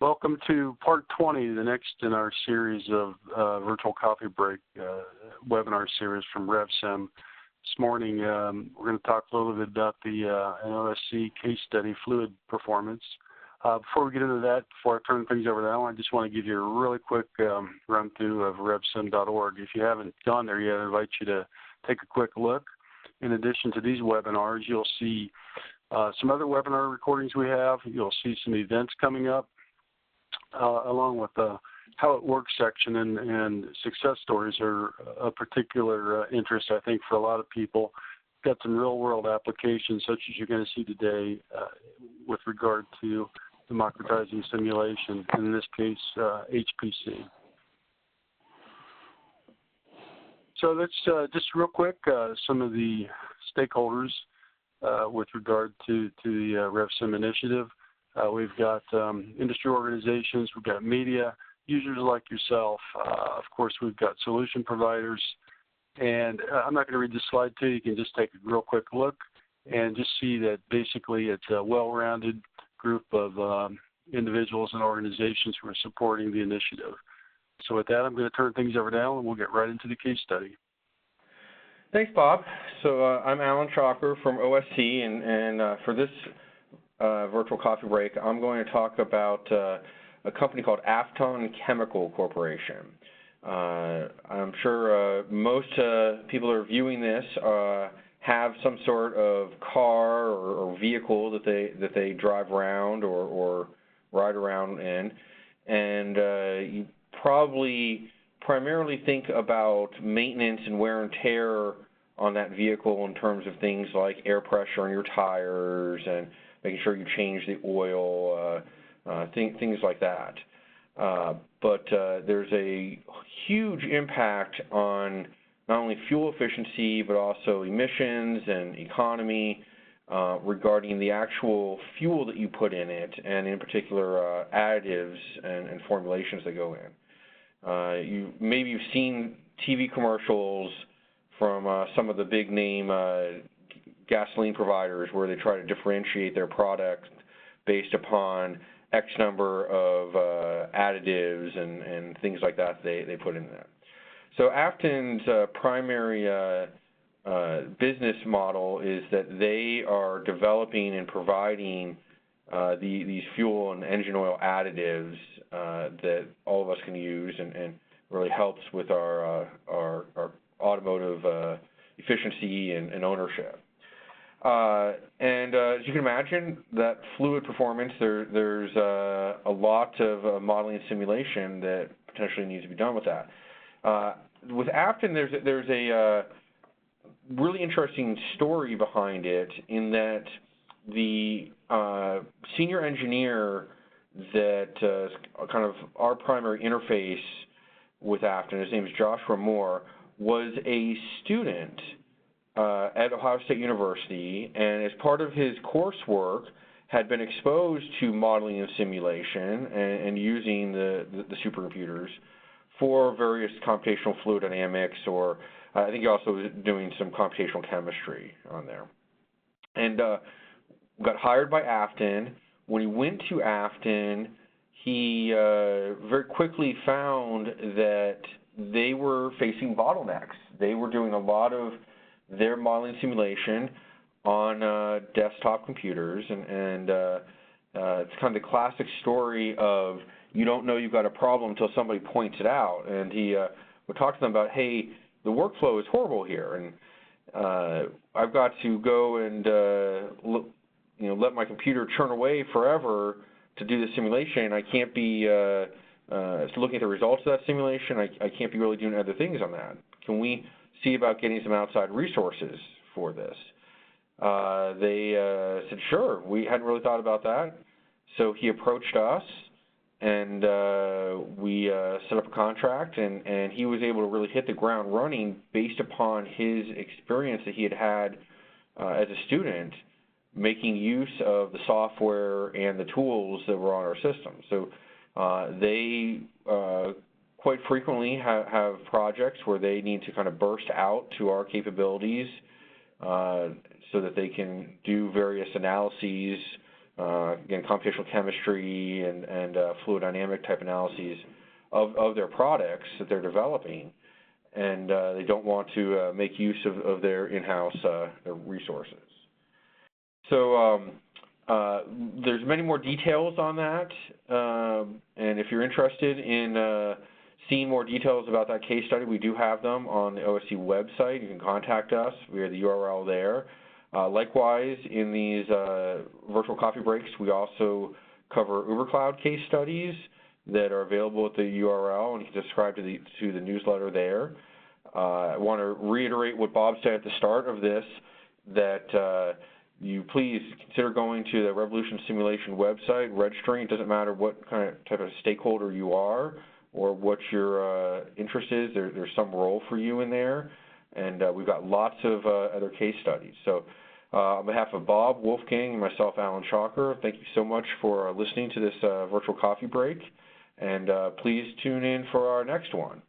Welcome to part 20, the next in our series of virtual coffee break webinar series from RevSim. This morning, we're going to talk a little bit about the an OSC case study, fluid performance. Before we get into that, before I turn things over to Alan, I just want to give you a really quick run through of RevSim.org. If you haven't gone there yet, I invite you to take a quick look. In addition to these webinars, you'll see some other webinar recordings we have. You'll see some events coming up, along with the how it works section, and success stories are a particular interest, I think, for a lot of people. Got some real-world applications, such as you're going to see today, with regard to democratizing simulation, and in this case, HPC. So let's just real quick, some of the stakeholders with regard to the RevSim initiative. We've got industry organizations, we've got media, users like yourself. Of course, we've got solution providers. And I'm not going to read this slide to you. You can just take a real quick look and just see that basically it's a well-rounded group of individuals and organizations who are supporting the initiative. So with that, I'm going to turn things over to Alan, and we'll get right into the case study. Thanks, Bob. So I'm Alan Chalker from OSC, and for this virtual coffee break, I'm going to talk about a company called Afton Chemical Corporation. I'm sure most people who are viewing this have some sort of car or vehicle that they drive around or ride around in, and you probably primarily think about maintenance and wear and tear on that vehicle in terms of things like air pressure on your tires and making sure you change the oil, things like that. But there's a huge impact on not only fuel efficiency but also emissions and economy regarding the actual fuel that you put in it, and in particular additives and formulations that go in. Maybe you've seen TV commercials from some of the big name gasoline providers where they try to differentiate their product based upon X number of additives and things like that they put in there. So Afton's primary business model is that they are developing and providing these fuel and engine oil additives that all of us can use, and really helps with our automotive efficiency and ownership. And as you can imagine, that fluid performance, there's a lot of modeling and simulation that potentially needs to be done with that. With Afton, there's a really interesting story behind it, in that the senior engineer that kind of our primary interface with Afton, his name is Joshua Moore, was a student at Ohio State University, and as part of his coursework had been exposed to modeling and simulation and using the supercomputers for various computational fluid dynamics, or I think he also was doing some computational chemistry on there. And got hired by Afton. When he went to Afton, he very quickly found that they were facing bottlenecks. They were doing a lot of their modeling simulation on desktop computers, and it's kind of the classic story of you don't know you've got a problem until somebody points it out. And he would talk to them about, hey, the workflow is horrible here, and I've got to go and let my computer churn away forever to do the simulation. I can't be looking at the results of that simulation. I can't be really doing other things on that. Can we see about getting some outside resources for this? They said, sure. We hadn't really thought about that. So he approached us, and we set up a contract, and he was able to really hit the ground running based upon his experience that he had as a student, making use of the software and the tools that were on our system. So they quite frequently have projects where they need to kind of burst out to our capabilities so that they can do various analyses again, computational chemistry and fluid dynamic type analyses of their products that they're developing, and they don't want to make use of their in-house resources. So there's many more details on that, and if you're interested in seeing more details about that case study, we do have them on the OSC website. You can contact us via the URL there. Likewise, in these virtual coffee breaks, we also cover UberCloud case studies that are available at the URL, and you can subscribe to the newsletter there. I want to reiterate what Bob said at the start of this, that you please consider going to the Revolution Simulation website, registering. It doesn't matter what kind of type of stakeholder you are or what your interest is. There's some role for you in there, and we've got lots of other case studies. So on behalf of Bob, Wolfgang, and myself, Alan Chalker, thank you so much for listening to this virtual coffee break, and please tune in for our next one.